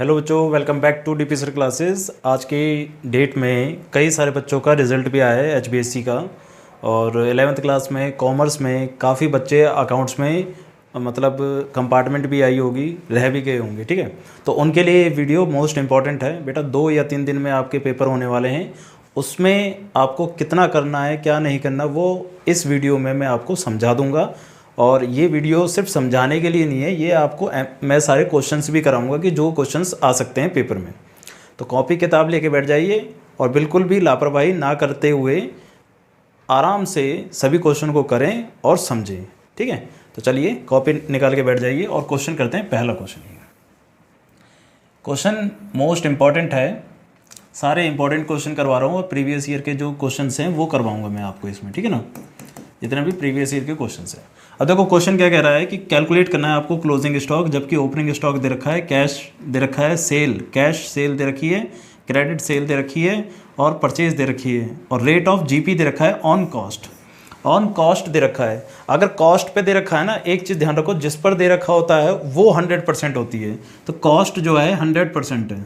Hello बच्चों, welcome back to DP sir classes. आज की डेट में कई सारे बच्चों का रिज़ल्ट भी आया है एचबीएससी का। और 11th क्लास में कॉमर्स में काफ़ी बच्चे अकाउंट्स में मतलब कंपार्टमेंट भी आई होगी, रह भी गए होंगे। ठीक है, तो उनके लिए ये वीडियो मोस्ट इम्पॉर्टेंट है बेटा। 2 या 3 दिन में आपके पेपर होने वाले हैं। उसमें आपको कितना करना है, क्या नहीं करना, वो इस वीडियो में मैं आपको समझा दूंगा। और ये वीडियो सिर्फ समझाने के लिए नहीं है, ये आपको मैं सारे क्वेश्चंस भी कराऊंगा कि जो क्वेश्चंस आ सकते हैं पेपर में। तो कॉपी किताब लेके बैठ जाइए और बिल्कुल भी लापरवाही ना करते हुए आराम से सभी क्वेश्चन को करें और समझें। ठीक है, तो चलिए कॉपी निकाल के बैठ जाइए और क्वेश्चन करते हैं। पहला क्वेश्चन मोस्ट इम्पॉर्टेंट है। सारे इंपॉर्टेंट क्वेश्चन करवा रहा हूँ और प्रीवियस ईयर के जो क्वेश्चन हैं वो करवाऊँगा मैं आपको इसमें। ठीक है ना, जितने भी प्रीवियस ईयर के क्वेश्चन हैं। अब देखो क्वेश्चन क्या कह रहा है कि कैलकुलेट करना है आपको क्लोजिंग स्टॉक, जबकि ओपनिंग स्टॉक दे रखा है, कैश दे रखा है, सेल कैश सेल दे रखी है, क्रेडिट सेल दे रखी है और परचेज दे रखी है, और रेट ऑफ जीपी दे रखा है ऑन कॉस्ट दे रखा है। अगर कॉस्ट पे दे रखा है ना, एक चीज़ ध्यान रखो, जिस पर दे रखा होता है वो 100% होती है। तो कॉस्ट जो है 100% है।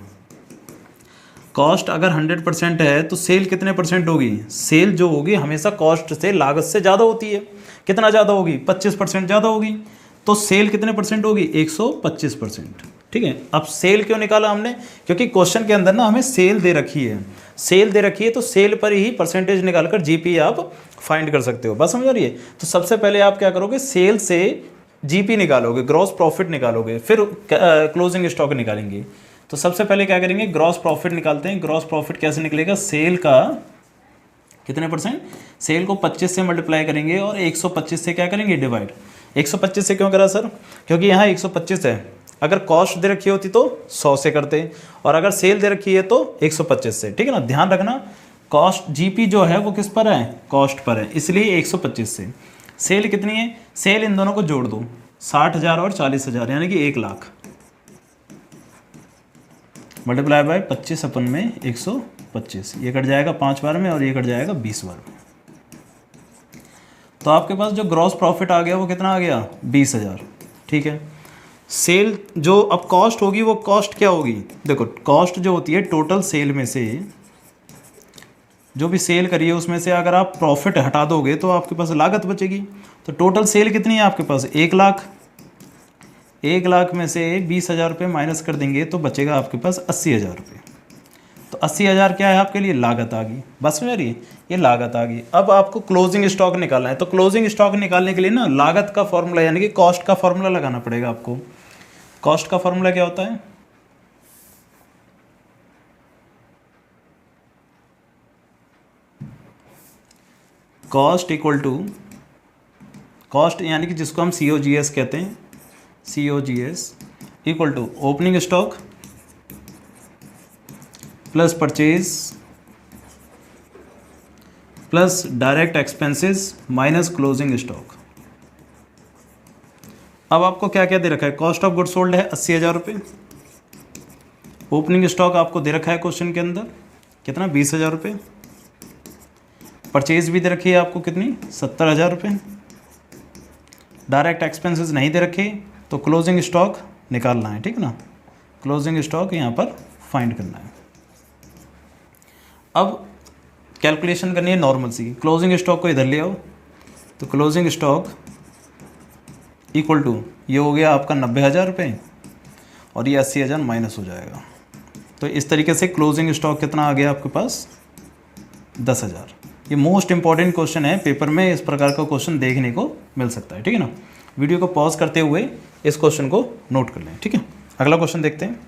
कॉस्ट अगर 100% है तो सेल कितने परसेंट होगी? सेल जो होगी हमेशा कॉस्ट से, लागत से ज़्यादा होती है। कितना ज़्यादा होगी? 25% ज़्यादा होगी। तो सेल कितने परसेंट होगी? 125%। ठीक है, अब सेल क्यों निकाला हमने? क्योंकि क्वेश्चन के अंदर ना हमें सेल दे रखी है, सेल दे रखी है, तो सेल पर ही परसेंटेज निकालकर जीपी आप फाइंड कर सकते हो। बस समझ आ रही है? तो सबसे पहले आप क्या करोगे, सेल से जीपी निकालोगे, ग्रॉस प्रॉफिट निकालोगे, फिर क्लोजिंग स्टॉक निकालेंगे। तो सबसे पहले क्या करेंगे, ग्रॉस प्रॉफिट निकालते हैं। ग्रॉस प्रॉफिट कैसे निकलेगा? सेल का कितने परसेंट? सेल को 25 से मल्टीप्लाई करेंगे और 125 से क्या करेंगे, डिवाइड। 125 से क्यों करा सर? क्योंकि यहाँ 125 है। अगर कॉस्ट दे रखी होती तो 100 से करते, और अगर सेल दे रखी है तो 125 से। ठीक है ना, ध्यान रखना, कॉस्ट जीपी जो है वो किस पर है? कॉस्ट पर है, इसलिए 125 से। सेल कितनी है? सेल इन दोनों को जोड़ दो, 60,000 और 40,000 यानी कि 1 लाख, मल्टीप्लाई बाय 25 अपन में 125। ये कट जाएगा 5 बार में और ये कट जाएगा 20 बार में। तो आपके पास जो ग्रॉस प्रॉफिट आ गया वो कितना आ गया? 20,000। ठीक है, सेल जो अब कॉस्ट होगी वो कॉस्ट क्या होगी? देखो कॉस्ट जो होती है टोटल सेल में से, जो भी सेल करी है उसमें से अगर आप प्रॉफिट हटा दोगे तो आपके पास लागत बचेगी। तो टोटल सेल कितनी है आपके पास? 1 लाख। 1 लाख में से 20,000 रुपये माइनस कर देंगे तो बचेगा आपके पास 80,000 रुपये। तो 80,000 क्या है आपके लिए? लागत आ गई। बस में रही, ये लागत आ गई। अब आपको क्लोजिंग स्टॉक निकालना है। तो क्लोजिंग स्टॉक निकालने के लिए ना लागत का फॉर्मूला यानी कि कॉस्ट का फॉर्मूला लगाना पड़ेगा आपको। कॉस्ट का फॉर्मूला क्या होता है? कॉस्ट इक्वल टू, कॉस्ट यानी कि जिसको हम COGS कहते हैं, COGS equal to opening stock plus purchase plus direct expenses minus closing stock. अब आपको क्या क्या दे रखा है? कॉस्ट ऑफ गुड सोल्ड है 80,000 रुपये। ओपनिंग स्टॉक आपको दे रखा है क्वेश्चन के अंदर कितना? 20,000 रुपये। परचेज भी दे रखी है आपको कितनी? 70,000 रुपये। डायरेक्ट एक्सपेंसेस नहीं दे रखे, तो क्लोजिंग स्टॉक निकालना है। ठीक ना, क्लोजिंग स्टॉक यहाँ पर फाइंड करना है। अब कैलकुलेशन करनी है नॉर्मल सी। क्लोजिंग स्टॉक को इधर ले आओ, तो क्लोजिंग स्टॉक इक्वल टू, ये हो गया आपका 90,000 रुपये और ये 80,000 माइनस हो जाएगा। तो इस तरीके से क्लोजिंग स्टॉक कितना आ गया आपके पास? 10,000। ये मोस्ट इंपॉर्टेंट क्वेश्चन है, पेपर में इस प्रकार का क्वेश्चन देखने को मिल सकता है। ठीक है ना, वीडियो को पॉज करते हुए इस क्वेश्चन को नोट कर लें। ठीक है, अगला क्वेश्चन देखते हैं।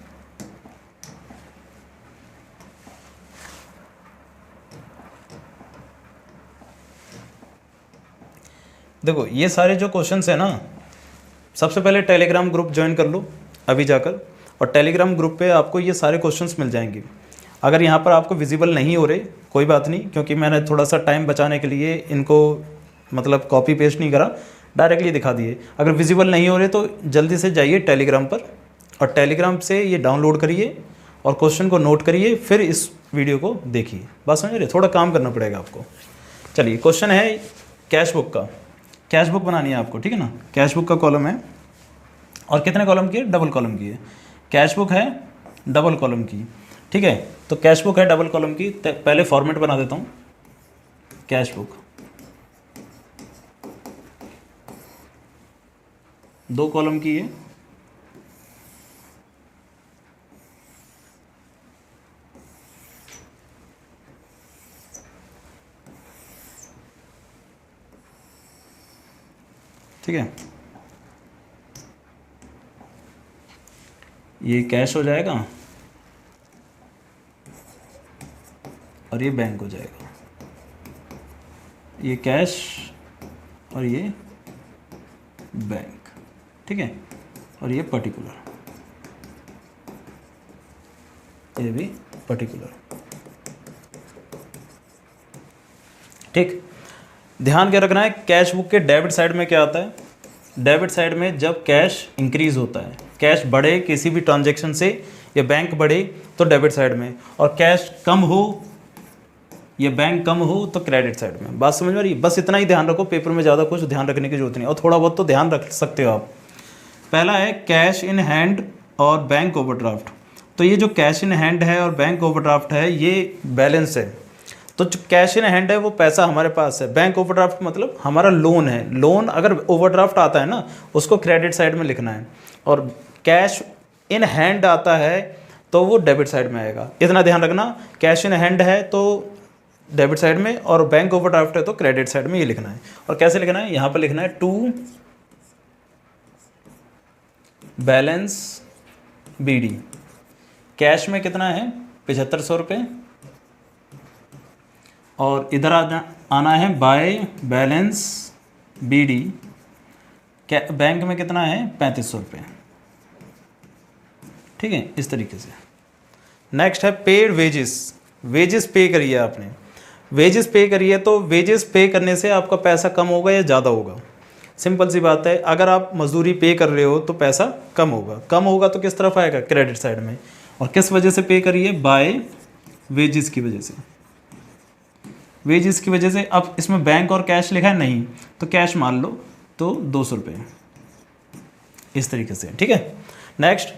देखो ये सारे जो क्वेश्चंस हैं ना, सबसे पहले टेलीग्राम ग्रुप ज्वाइन कर लो अभी जाकर, और टेलीग्राम ग्रुप पे आपको ये सारे क्वेश्चंस मिल जाएंगे। अगर यहाँ पर आपको विजिबल नहीं हो रहे कोई बात नहीं, क्योंकि मैंने थोड़ा सा टाइम बचाने के लिए इनको मतलब कॉपी पेस्ट नहीं करा, डायरेक्टली दिखा दिए। अगर विजिबल नहीं हो रहे तो जल्दी से जाइए टेलीग्राम पर और टेलीग्राम से ये डाउनलोड करिए और क्वेश्चन को नोट करिए, फिर इस वीडियो को देखिए। बस समझ रहे, थोड़ा काम करना पड़ेगा आपको। चलिए क्वेश्चन है कैश बुक का। कैश बुक बनानी है आपको। ठीक है ना, कैश बुक का कॉलम है और कितने कॉलम की है? डबल कॉलम की है। कैश बुक है डबल कॉलम की, ठीक है। तो कैश बुक है डबल कॉलम की, पहले फॉर्मेट बना देता हूँ, कैश बुक 2 कॉलम की है, ठीक है। ये कैश हो जाएगा और ये बैंक हो जाएगा, ये कैश और ये बैंक, ठीक है। और ये पर्टिकुलर, ये भी पर्टिकुलर, ठीक। ध्यान क्या रखना है, कैश बुक के डेबिट साइड में क्या आता है, डेबिट साइड में जब कैश इंक्रीज होता है, कैश बढ़े किसी भी ट्रांजैक्शन से या बैंक बढ़े तो डेबिट साइड में, और कैश कम हो या बैंक कम हो तो क्रेडिट साइड में। बात समझ में आ रही है? बस इतना ही ध्यान रखो, पेपर में ज़्यादा कुछ ध्यान रखने की जरूरत नहीं, और थोड़ा बहुत तो ध्यान रख सकते हो आप। पहला है कैश इन हैंड और बैंक ओवरड्राफ्ट। तो ये जो कैश इन हैंड है और बैंक ओवरड्राफ्ट है ये बैलेंस है। तो जो कैश इन हैंड है वो पैसा हमारे पास है, बैंक ओवरड्राफ्ट मतलब हमारा लोन है। लोन अगर ओवरड्राफ्ट आता है ना उसको क्रेडिट साइड में लिखना है, और कैश इन हैंड आता है तो वो डेबिट साइड में आएगा। इतना ध्यान रखना, कैश इन हैंड है तो डेबिट साइड में और बैंक ओवरड्राफ्ट है तो क्रेडिट साइड में, ये लिखना है। और कैसे लिखना है, यहाँ पर लिखना है टू बैलेंस बीडी। कैश में कितना है 7500 रुपये, और इधर आना है बाय बैलेंस बीडी। बैंक में कितना है 3500 रुपये, ठीक है, इस तरीके से। नेक्स्ट है पेड वेजेस। वेजेस पे करिए आपने, वेजेस पे करिए तो वेजेस पे करने से आपका पैसा कम होगा या ज़्यादा होगा? सिंपल सी बात है, अगर आप मजदूरी पे कर रहे हो तो पैसा कम होगा। कम होगा तो किस तरफ आएगा, क्रेडिट साइड में। और किस वजह से पे करिए, बाय वेजेस की वजह से, वेजेस की वजह से। अब इसमें बैंक और कैश लिखा है नहीं, तो कैश मान लो तो 200 रुपये, इस तरीके से, ठीक है। Next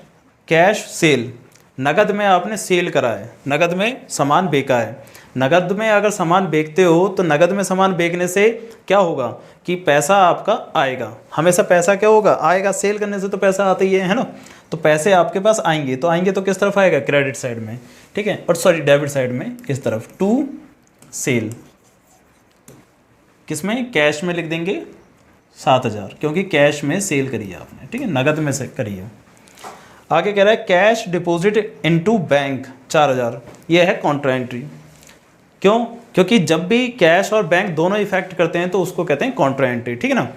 cash cell. नगद में आपने सेल करा है, नगद में सामान बेचा है। नगद में अगर सामान बेचते हो तो नगद में सामान बेचने से क्या होगा कि पैसा आपका आएगा, हमेशा पैसा क्या होगा, आएगा। सेल करने से तो पैसा आता ही है ना, तो पैसे आपके पास आएंगे, तो आएंगे तो किस तरफ आएगा, क्रेडिट साइड में, ठीक है, और सॉरी डेबिट साइड में, इस तरफ। टू सेल किसमें, कैश में लिख देंगे 7000, क्योंकि कैश में सेल करी है आपने, ठीक है, नगद में से करी है। आगे कह रहा है कैश डिपॉजिट इनटू बैंक 4000, ये है कॉन्ट्रा एंट्री। क्यों? क्योंकि जब भी कैश और बैंक दोनों इफेक्ट करते हैं तो उसको कहते हैं कॉन्ट्रा एंट्री, ठीक है ना।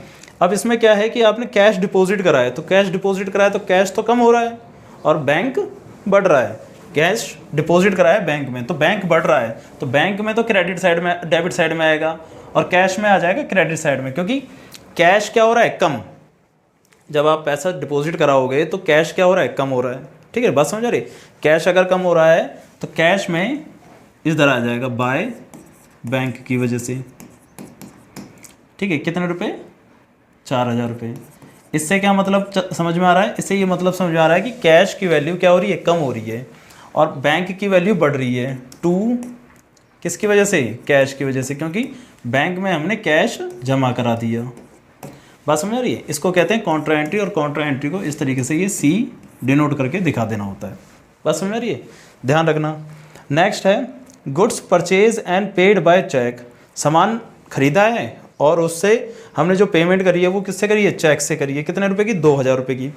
अब इसमें क्या है कि आपने कैश डिपॉजिट करा है, तो कैश डिपॉजिट करा है तो कैश तो कम हो रहा है और बैंक बढ़ रहा है। कैश डिपॉजिट करा है बैंक में तो बैंक बढ़ रहा है, तो बैंक में तो क्रेडिट साइड में, डेबिट साइड में आएगा, और कैश में आ जाएगा क्रेडिट साइड में, क्योंकि कैश क्या हो रहा है, कम। जब आप पैसा डिपॉजिट कराओगे तो कैश क्या हो रहा है, कम हो रहा है, ठीक है, बात समझ आ रही। कैश अगर कम हो रहा है तो कैश में इधर आ जाएगा बाय बैंक की वजह से, ठीक है। कितने रुपए, 4000 रुपये। इससे क्या मतलब समझ में आ रहा है, इससे ये मतलब समझ में आ रहा है कि कैश की वैल्यू क्या हो रही है, कम हो रही है, और बैंक की वैल्यू बढ़ रही है। टू किसकी वजह से, कैश की वजह से, क्योंकि बैंक में हमने कैश जमा करा दिया। बात समझ आ रही है, इसको कहते हैं कॉन्ट्रा एंट्री, और कॉन्ट्रा एंट्री को इस तरीके से ये सी डिनोट करके दिखा देना होता है। बात समझ आ रही है, ध्यान रखना। नेक्स्ट है goods purchase and paid by cheque. सामान खरीदा है और उससे हमने जो पेमेंट करी है वो किससे करी है, चेक से करी है। कितने रुपए की, 2000 रुपये की।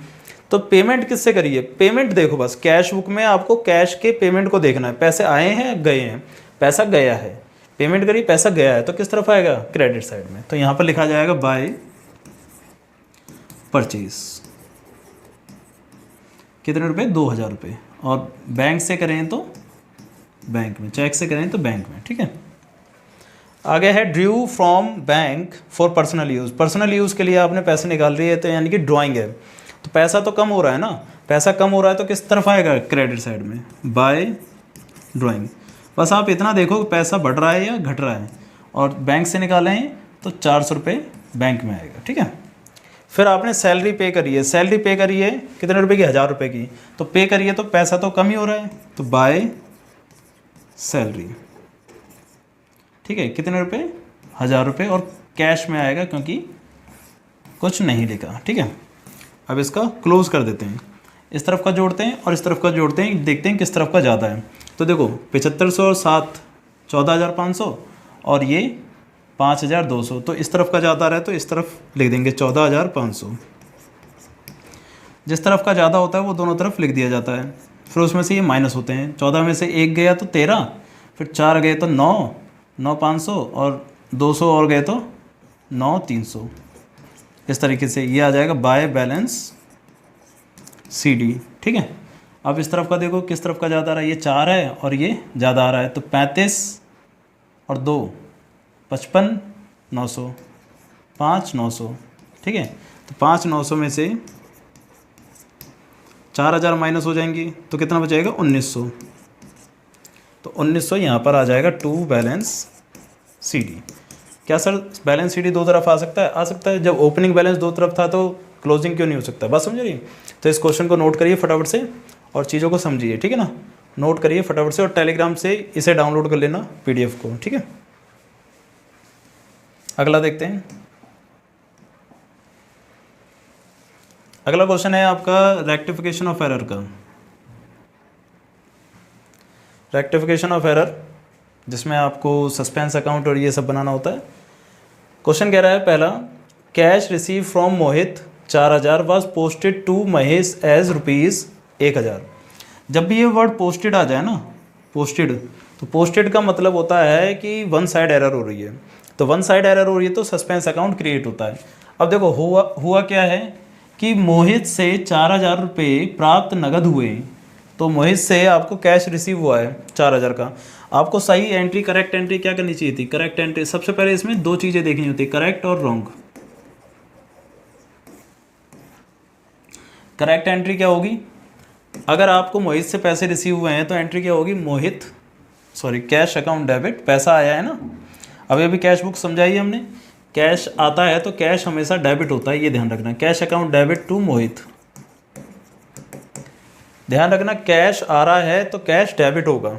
तो पेमेंट किससे करी है, पेमेंट देखो बस कैश बुक में आपको कैश के पेमेंट को देखना है, पैसे आए हैं गए हैं, पैसा गया है, पेमेंट करी पैसा गया है, तो किस तरफ आएगा, क्रेडिट साइड में। तो यहाँ पर लिखा जाएगा बाय परचेज। कितने रुपए, 2000 रुपये, और बैंक से करें तो बैंक में, चेक से करें तो बैंक में, ठीक है। आगे है Drew from bank for personal use. Personal use के लिए आपने पैसे निकाल रही है, तो यानी कि ड्राइंग है, तो पैसा तो कम हो रहा है ना, पैसा कम हो रहा है तो किस तरफ आएगा, क्रेडिट साइड में, बाय ड्राइंग। बस आप इतना देखो पैसा बढ़ रहा है या घट रहा है, और बैंक से निकालें तो 400 रुपये बैंक में आएगा, ठीक है। फिर आपने सैलरी पे करी है, सैलरी पे करी है कितने रुपए की, 1000 रुपये की, तो पे करिए तो पैसा तो कम ही हो रहा है, तो बाय सैलरी, ठीक है, कितने रुपए, 1000 रुपये, और कैश में आएगा क्योंकि कुछ नहीं लिखा, ठीक है। अब इसका क्लोज कर देते हैं, इस तरफ का जोड़ते हैं और इस तरफ का जोड़ते हैं, देखते हैं किस तरफ का ज़्यादा है। तो देखो 7500 और 7 14,500 और ये 5,200, तो इस तरफ का ज़्यादा रहा है तो इस तरफ लिख देंगे 14,500। जिस तरफ का ज़्यादा होता है वो दोनों तरफ लिख दिया जाता है, फिर उसमें से ये माइनस होते हैं। 14 में से 1 गया तो 13, फिर 4 गए तो 9, 9,500 और 200 और गए तो 9,300। इस तरीके से ये आ जाएगा बाय बैलेंस सी डी, ठीक है। अब इस तरफ का देखो किस तरफ का ज़्यादा आ रहा है, ये 4 है और ये ज़्यादा आ रहा है, तो 35 और 2 55, 900, 5 900, ठीक है। तो 5 900 में से 4,000 माइनस हो जाएंगी तो कितना बचेगा, 1900। तो 1900 यहाँ पर आ जाएगा टू बैलेंस सी डी। क्या सर बैलेंस सी डी दो तरफ आ सकता है? आ सकता है। जब ओपनिंग बैलेंस दो तरफ था तो क्लोजिंग क्यों नहीं हो सकता? बात समझ रही? तो इस क्वेश्चन को नोट करिए फटाफट से और चीज़ों को समझिए, ठीक है ना। नोट करिए फटाफट से और टेलीग्राम से इसे डाउनलोड कर लेना पीडीएफ को, ठीक है। अगला देखते हैं। अगला क्वेश्चन है आपका रेक्टिफिकेशन ऑफ एरर का। रेक्टिफिकेशन ऑफ एरर जिसमें आपको सस्पेंस अकाउंट और ये सब बनाना होता है। क्वेश्चन कह रहा है पहला, cash receive from Mohit 4,000 was posted to Mahesh as ₹1,000। जब भी ये वर्ड पोस्टेड आ जाए ना, पोस्टेड, तो पोस्टेड का मतलब होता है कि वन साइड एरर हो रही है। तो वन साइड एरर हो रही है तो सस्पेंस अकाउंट क्रिएट होता है। अब देखो हुआ क्या है कि मोहित से 4,000 रुपये प्राप्त नगद हुए, तो मोहित से आपको कैश रिसीव हुआ है 4,000 का। आपको सही एंट्री, करेक्ट एंट्री क्या करनी चाहिए थी? करेक्ट एंट्री सबसे पहले इसमें दो चीज़ें देखनी होती है, करेक्ट और रॉन्ग। करेक्ट एंट्री क्या होगी? अगर आपको मोहित से पैसे रिसीव हुए हैं तो एंट्री क्या होगी? कैश अकाउंट डेबिट, पैसा आया है ना। अभी कैश बुक समझाई हमने, कैश आता है तो कैश हमेशा डेबिट होता है, ये ध्यान रखना। कैश अकाउंट डेबिट टू मोहित, ध्यान रखना। कैश आ रहा है तो कैश डेबिट होगा,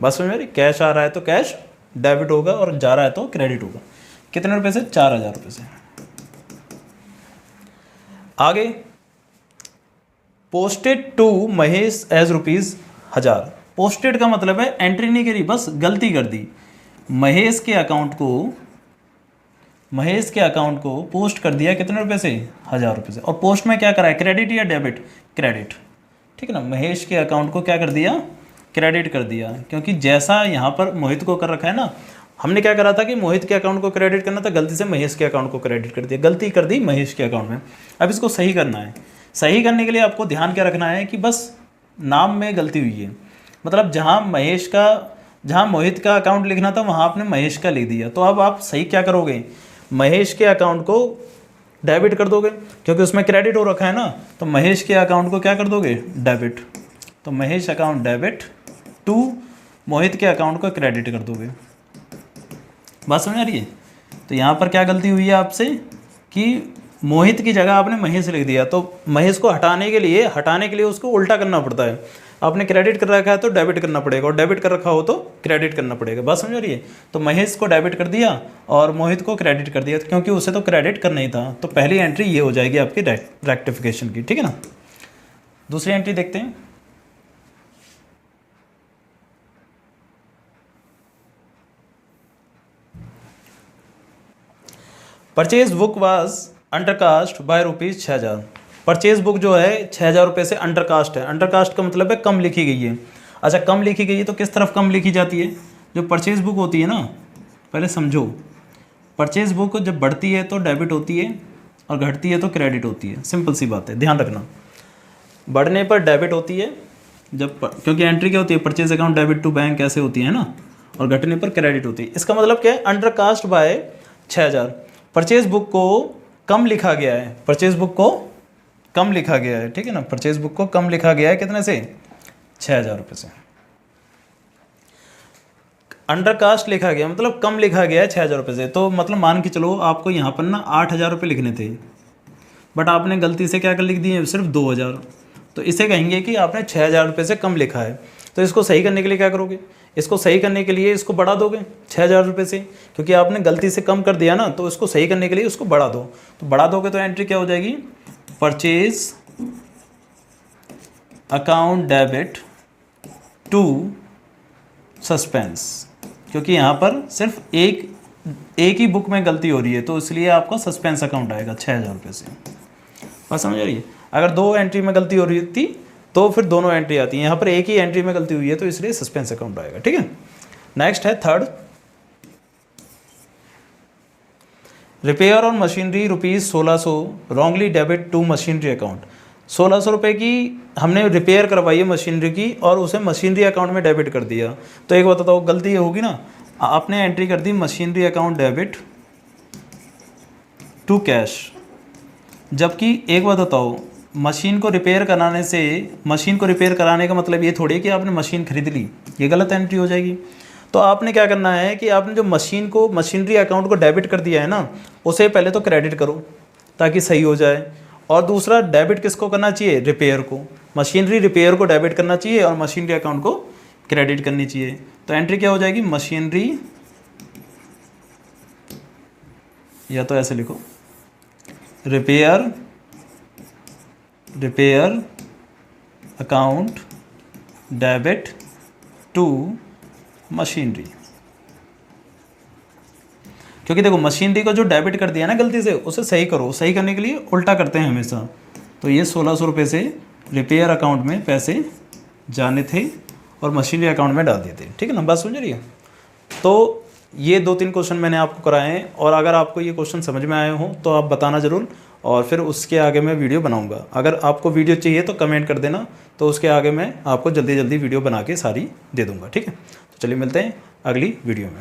बस समझ मेरी। कैश आ रहा है तो कैश डेबिट होगा और जा रहा है तो क्रेडिट होगा। कितने रुपए से? 4,000 रुपये से। आगे, posted to Mahesh as ₹1,000। Posted का मतलब है एंट्री नहीं करी, बस गलती कर दी। महेश के अकाउंट को पोस्ट कर दिया कितने रुपए से? 1,000 रुपये से। और पोस्ट में क्या करा है? क्रेडिट या डेबिट? क्रेडिट, ठीक है ना। महेश के अकाउंट को क्या कर दिया? क्रेडिट कर दिया, क्योंकि जैसा यहाँ पर मोहित को कर रखा है ना, हमने क्या करा था कि मोहित के अकाउंट को क्रेडिट करना था, गलती से महेश के अकाउंट को क्रेडिट कर दिया, गलती कर दी महेश के अकाउंट में। अब इसको सही करना है। सही करने के लिए आपको ध्यान क्या रखना है कि बस नाम में गलती हुई है, मतलब जहाँ मोहित का अकाउंट लिखना था वहाँ आपने महेश का लिख दिया। तो अब आप सही क्या करोगे? महेश के अकाउंट को डेबिट कर दोगे, क्योंकि उसमें क्रेडिट हो रखा है ना। तो महेश के अकाउंट को क्या कर दोगे? डेबिट। तो महेश अकाउंट डेबिट टू मोहित के अकाउंट को क्रेडिट कर दोगे। बात समझ आ रही है? तो यहाँ पर क्या गलती हुई है आपसे कि मोहित की जगह आपने महेश लिख दिया। तो महेश को हटाने के लिए उसको उल्टा करना पड़ता है। आपने क्रेडिट कर रखा है तो डेबिट करना पड़ेगा, और डेबिट कर रखा हो तो क्रेडिट करना पड़ेगा। बात समझ रही है? तो महेश को डेबिट कर दिया और मोहित को क्रेडिट कर दिया, क्योंकि उसे तो क्रेडिट करना ही था। तो पहली एंट्री ये हो जाएगी आपकी रेक्टिफिकेशन की, ठीक है ना। दूसरी एंट्री देखते हैं। Purchase book was undercast bye ₹6,000। Purchase book जो है 6,000 रुपये से अंडरकास्ट है। अंडरकास्ट का मतलब है कम लिखी गई है। अच्छा, कम लिखी गई है तो किस तरफ कम लिखी जाती है? जो परचेज बुक होती है ना, पहले समझो, परचेज बुक जब बढ़ती है तो डेबिट होती है और घटती है तो क्रेडिट होती है। सिंपल सी बात है, ध्यान रखना। बढ़ने पर डेबिट होती है क्योंकि एंट्री क्या होती है? Purchase account debit to bank ऐसे होती है ना, और घटने पर क्रेडिट होती है। इसका मतलब क्या है? Undercast bye 6,000। परचेज बुक को कम लिखा गया है, परचेज बुक को कम लिखा गया है, ठीक है ना। परचेज बुक को कम लिखा गया है कितने से? 6,000 रुपये से। अंडरकास्ट लिखा गया मतलब कम लिखा गया है 6,000 रुपये से। तो मतलब मान के चलो आपको यहाँ पर ना 8,000 रुपये लिखने थे, बट आपने गलती से क्या कर लिख दिए, सिर्फ 2000, तो इसे कहेंगे कि आपने 6000 रुपये से कम लिखा है। तो इसको सही करने के लिए क्या करोगे, इसको सही करने के लिए इसको बढ़ा दोगे 6000 रुपये से, क्योंकि आपने गलती से कम कर दिया ना, तो इसको सही करने के लिए उसको बढ़ा दो। तो बढ़ा दोगे तो एंट्री क्या हो जाएगी, purchase account debit to suspense, क्योंकि यहाँ पर सिर्फ एक ही बुक में गलती हो रही है, तो इसलिए आपका सस्पेंस अकाउंट आएगा 6000 रुपये से। बात समझ आ रही है। अगर 2 एंट्री में गलती हो रही थी तो फिर दोनों एंट्री आती है, यहाँ पर एक ही एंट्री में गलती हुई है तो इसलिए सस्पेंस अकाउंट आएगा। ठीक है, नेक्स्ट है थर्ड, रिपेयर और machinery ₹1600 wrongly debit to machinery account. 1600 रुपये की हमने रिपेयर करवाई है मशीनरी की और उसे मशीनरी अकाउंट में डेबिट कर दिया। तो एक बात बताओ, गलती ये होगी ना, आपने एंट्री कर दी machinery account debit to cash, जबकि एक बात बताओ, मशीन को रिपेयर कराने से, मशीन को रिपेयर कराने का मतलब ये थोड़ी है कि आपने मशीन खरीद ली, ये गलत एंट्री हो जाएगी। तो आपने क्या करना है कि आपने जो मशीन को, मशीनरी अकाउंट को डेबिट कर दिया है ना, उसे पहले तो क्रेडिट करो ताकि सही हो जाए, और दूसरा डेबिट किसको करना चाहिए, रिपेयर को, मशीनरी रिपेयर को डेबिट करना चाहिए और मशीनरी अकाउंट को क्रेडिट करनी चाहिए। तो एंट्री क्या हो जाएगी, मशीनरी, या तो ऐसे लिखो, repair account debit to machinery, क्योंकि देखो मशीनरी को जो डेबिट कर दिया ना गलती से, उसे सही करो, सही करने के लिए उल्टा करते हैं हमेशा। तो ये 1600 रुपये से रिपेयर अकाउंट में पैसे जाने थे और मशीनरी अकाउंट में डाल दिए थे। ठीक है ना, बात समझ रही है। तो ये 2-3 क्वेश्चन मैंने आपको कराए हैं, और अगर आपको ये क्वेश्चन समझ में आए हों तो आप बताना ज़रूर, और फिर उसके आगे मैं वीडियो बनाऊंगा। अगर आपको वीडियो चाहिए तो कमेंट कर देना, तो उसके आगे मैं आपको जल्दी वीडियो बना के सारी दे दूंगा। ठीक है, तो चलिए मिलते हैं अगली वीडियो में।